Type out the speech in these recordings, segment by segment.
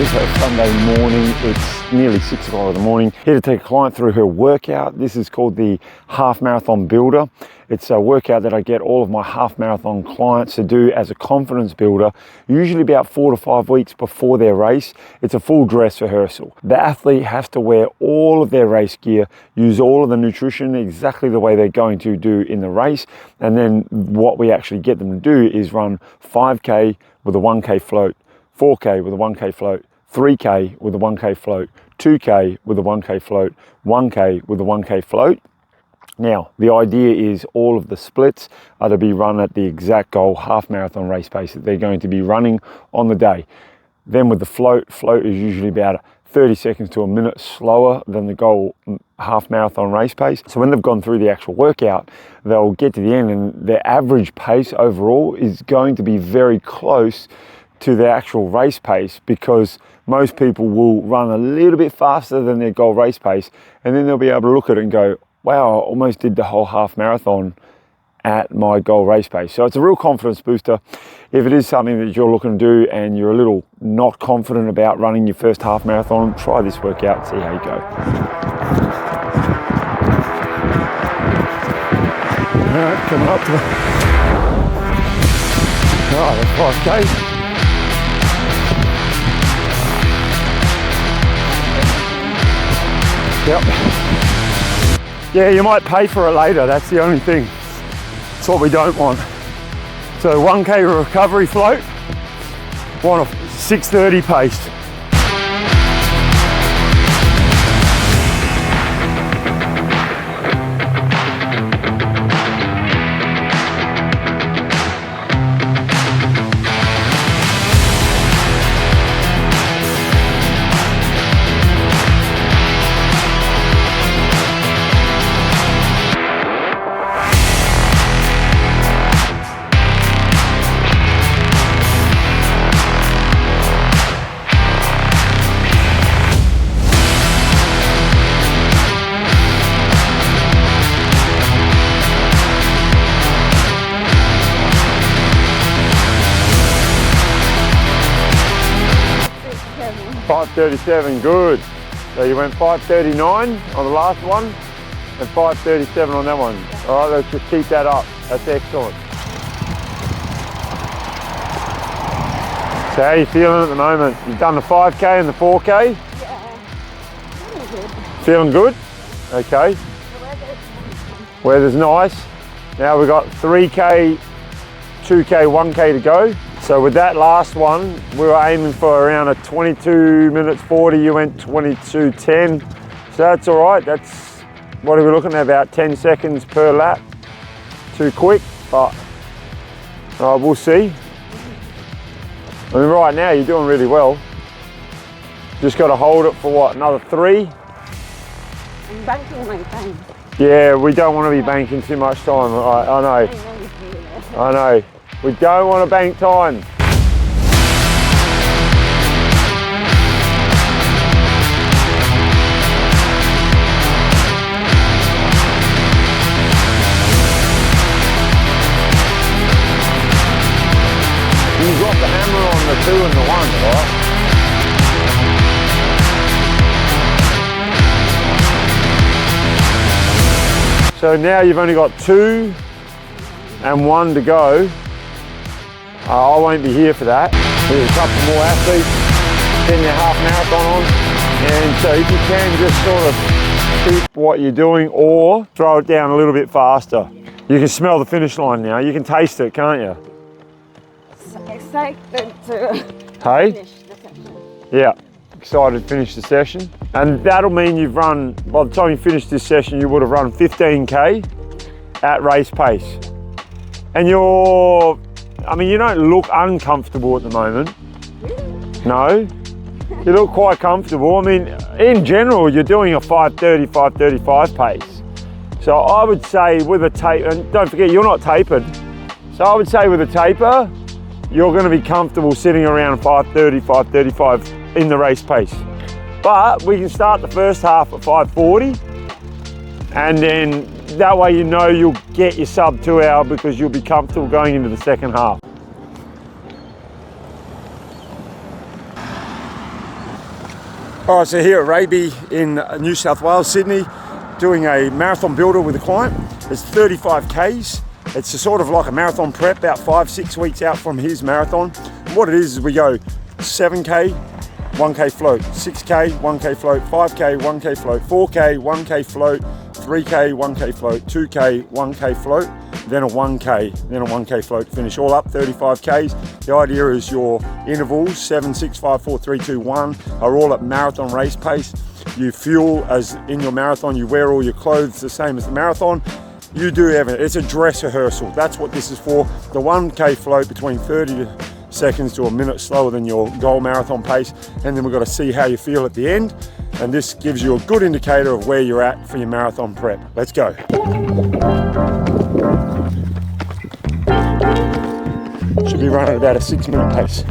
Okay, so Sunday morning, it's nearly 6 o'clock in the morning. Here to take a client through her workout. This is called the Half Marathon Builder. It's a workout that I get all of my half marathon clients to do as a confidence builder, usually about 4 to 5 weeks before their race. It's a full dress rehearsal. The athlete has to wear all of their race gear, use all of the nutrition exactly the way they're going to do in the race. And then what we actually get them to do is run 5K with a 1K float, 4K with a 1K float, 3K with a 1K float, 2K with a 1K float, 1K with a 1K float. Now, the idea is all of the splits are to be run at the exact goal half marathon race pace that they're going to be running on the day. Then with the float is usually about 30 seconds to a minute slower than the goal half marathon race pace. So when they've gone through the actual workout, they'll get to the end and their average pace overall is going to be very close to the actual race pace, because most people will run a little bit faster than their goal race pace, and then they'll be able to look at it and go, wow, I almost did the whole half marathon at my goal race pace. So it's a real confidence booster. If it is something that you're looking to do and you're a little not confident about running your first half marathon, try this workout and see how you go. All right, coming up to the 5K. Yep. Yeah, you might pay for it later, that's the only thing. That's what we don't want. So 1K recovery float, want a 6:30 pace. .537, good. So you went 5:39 on the last one and 5:37 on that one. All right, let's just keep that up. That's excellent. So how are you feeling at the moment? You've done the 5K and the 4K? Yeah, feeling good. Feeling good? Okay. The Weather's nice. Now we've got 3K, 2K, 1K to go. So with that last one, we were aiming for around a 22 minutes 40, you went 22:10. So that's all right, that's, what are we looking at, about 10 seconds per lap? Too quick, but we'll see. I mean, right now you're doing really well. Just got to hold it for what, another 3? I'm banking my time. Yeah, we don't want to be banking too much time, I know. I know. We don't want to bank time. You got the hammer on the 2 and the 1, right? So now you've only got 2 and 1 to go. I won't be here for that. There's a couple more athletes getting their half marathon on, and so if you can just sort of keep what you're doing or throw it down a little bit faster. You can smell the finish line now. You can taste it, can't you? So excited to Hey? finish the session. Yeah, excited to finish the session. And that'll mean you've run, by the time you finish this session, you would have run 15K at race pace. And you're, I mean, you don't look uncomfortable at the moment. No, you look quite comfortable. I mean, in general, you're doing a 5:30, 5:35 pace. So I would say with a taper, and don't forget, you're not tapered. So I would say with a taper, you're going to be comfortable sitting around 5:30, 5:35 in the race pace. But we can start the first half at 5:40, and then that way you know you'll get your sub 2 hour because you'll be comfortable going into the second half. All right, so here at Raby in New South Wales, Sydney, doing a marathon builder with a client. It's 35 Ks. It's a sort of like a marathon prep, about 5-6 weeks out from his marathon. What it is we go 7K, 1K float, 6K, 1K float, 5K, 1K float, 4K, 1K float, 3K, 1K float, 2K, 1K float, then a 1K, then a 1K float, finish all up, 35 Ks. The idea is your intervals, 7, 6, 5, 4, 3, 2, 1, are all at marathon race pace. You fuel as in your marathon, you wear all your clothes the same as the marathon. You do everything. It's a dress rehearsal. That's what this is for. The 1K float between 30 seconds to a minute slower than your goal marathon pace. And then we've got to see how you feel at the end. And this gives you a good indicator of where you're at for your marathon prep. Let's go. Should be running about a 6-minute pace.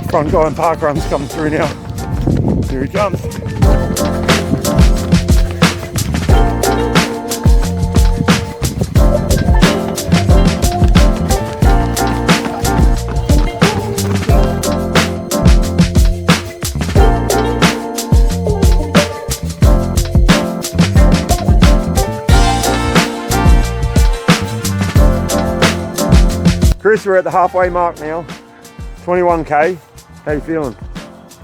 Front guy and park run's coming through now. Here he comes. Chris, we're at the halfway mark now. 21K. How you feeling?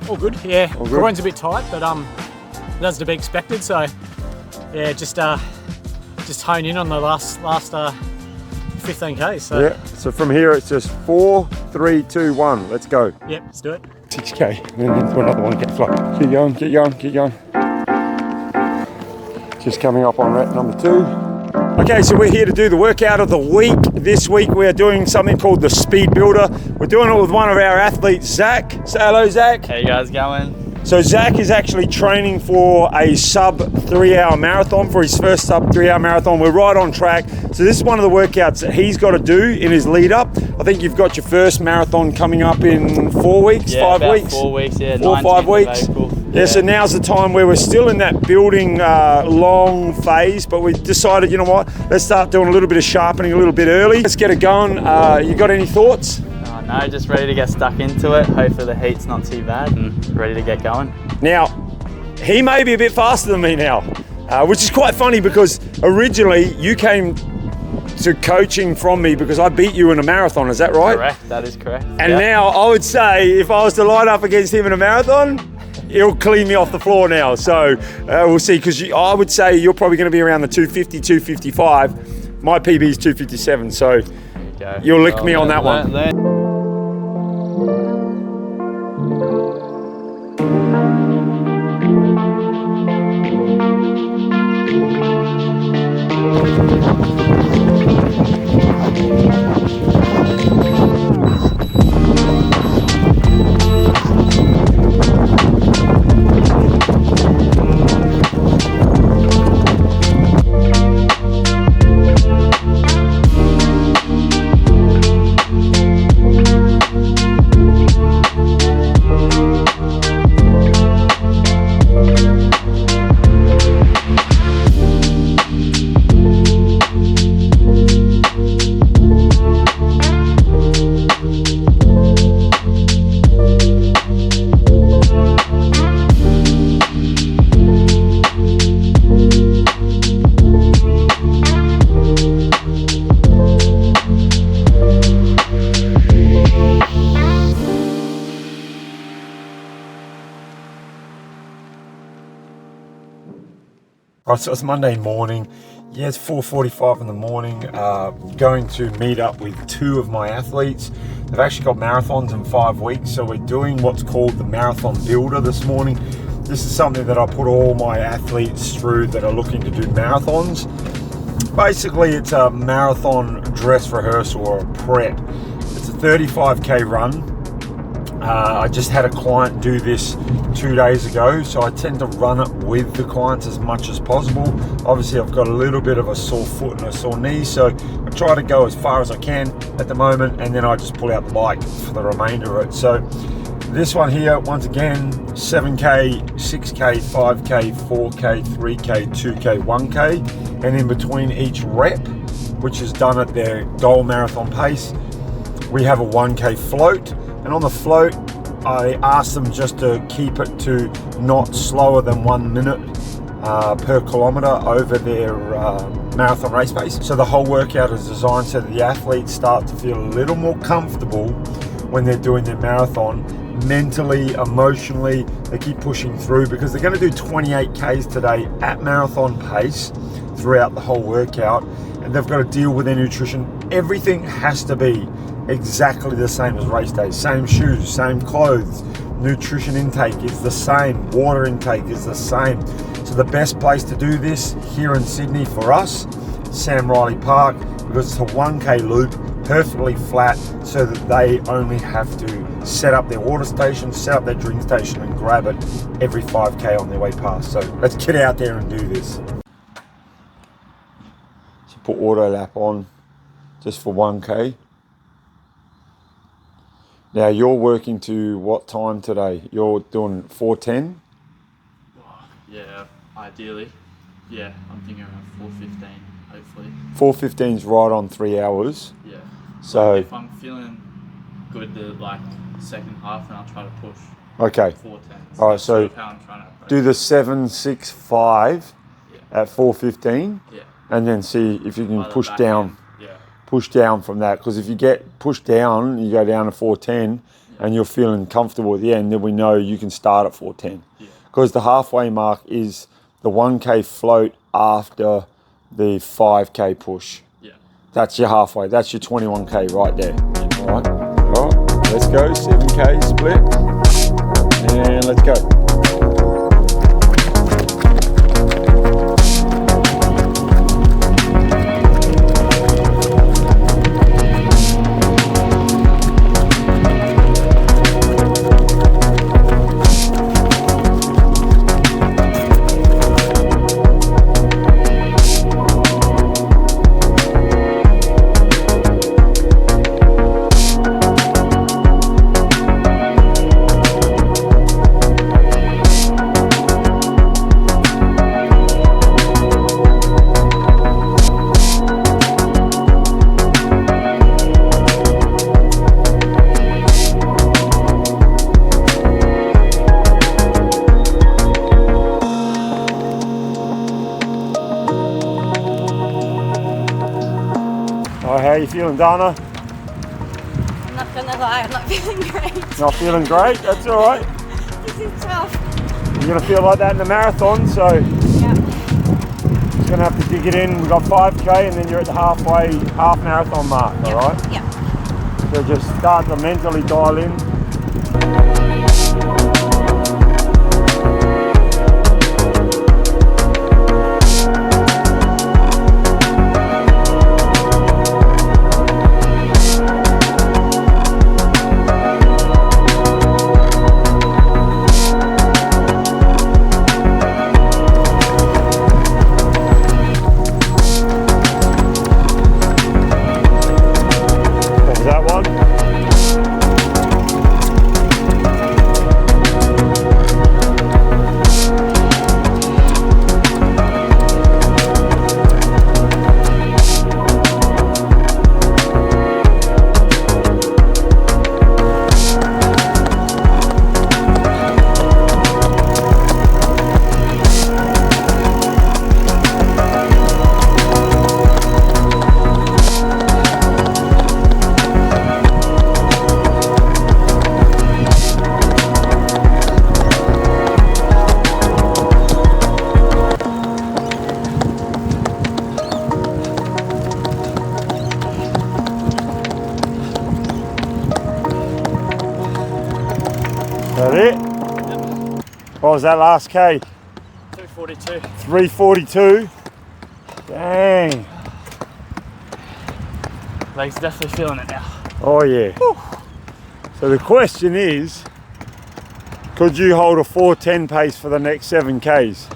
All good, yeah. All good? Groin's a bit tight, but that's to be expected. So, yeah, just hone in on the last 15K. So yeah. So from here it's just 4, 3, 2, 1. Let's go. Yep, let's do it. 6K. And then into another one. Get float. Keep going. Keep going. Keep going. Just coming up on rep number 2. Okay, so we're here to do the workout of the week. This week we are doing something called the Speed Builder. We're doing it with one of our athletes, Zach. Say hello, Zach. How you guys going? So Zach is actually training for a sub 3-hour marathon, for his first sub 3-hour marathon. We're right on track. So this is one of the workouts that he's got to do in his lead up. I think you've got your first marathon coming up in 4 weeks, Yeah, 5 about weeks? 4 weeks, yeah. 4 or 5 weeks. Yeah, so now's the time where we're still in that building long phase, but we decided, you know what, let's start doing a little bit of sharpening a little bit early. Let's get it going. You got any thoughts? Oh, no, just ready to get stuck into it. Hopefully the heat's not too bad and ready to get going. Now, he may be a bit faster than me now, which is quite funny because originally you came to coaching from me because I beat you in a marathon, is that right? Correct, that is correct. And now I would say if I was to line up against him in a marathon, he'll clean me off the floor now. So we'll see, because I would say you're probably going to be around the 250, 255. My PB is 257, so you'll lick me on that one. Right, so it's Monday morning. Yeah, it's 4:45 in the morning. Going to meet up with 2 of my athletes. They've actually got marathons in 5 weeks, so we're doing what's called the Marathon Builder this morning. This is something that I put all my athletes through that are looking to do marathons. Basically, it's a marathon dress rehearsal or a prep. It's a 35K run. I just had a client do this 2 days ago, so I tend to run it with the clients as much as possible. Obviously, I've got a little bit of a sore foot and a sore knee, so I try to go as far as I can at the moment, and then I just pull out the bike for the remainder of it. So This one here, once again, 7K, 6K, 5K, 4K, 3K, 2K, 1K. And in between each rep, which is done at their goal marathon pace, we have a 1K float. And on the float, I asked them just to keep it to not slower than 1 minute per kilometre over their marathon race pace. So the whole workout is designed so that the athletes start to feel a little more comfortable when they're doing their marathon, mentally, emotionally. They keep pushing through because they're going to do 28 Ks today at marathon pace throughout the whole workout, and they've got to deal with their nutrition. Everything has to be exactly the same as race day. Same shoes, same clothes, nutrition intake is the same, water intake is the same. So the best place to do this here in Sydney for us, Sam Riley Park, because it's a 1K loop, perfectly flat, so that they only have to set up their water station, set up their drink station and grab it every 5K on their way past. So let's get out there and do this. So put auto lap on just for 1K. Now you're working to what time today? You're doing 4:10? Yeah, ideally. Yeah, I'm thinking around 4:15, hopefully. 4:15 is right on 3 hours. Yeah. So if I'm feeling good the like second half, then I'll try to push. Okay. 4:10. All right, so that's how I'm trying to approach. do the 7:65 Yeah. at 4:15, Yeah. and then see if you can By the push back down. end. Yeah. Push down from that, because if you get pushed down, you go down to 4:10, and you're feeling comfortable at the end, then we know you can start at 4:10. Yeah. Because the halfway mark is the 1K float after the 5K push. Yeah. That's your halfway. That's your 21K right there. All right, let's go. 7K split, and let's go. How are you feeling, Dana? I'm not gonna lie, I'm not feeling great. Not feeling great? That's all right. This is tough. You're going to feel like that in the marathon, so Yeah. just going to have to dig it in. We've got 5K and then you're at the half marathon mark, all right? Yeah. So just start to mentally dial in. That it? What was that last K? 2:42. 3:42. Dang. Legs definitely feeling it now. Oh yeah. Whew. So the question is, could you hold a 4:10 pace for the next 7 Ks?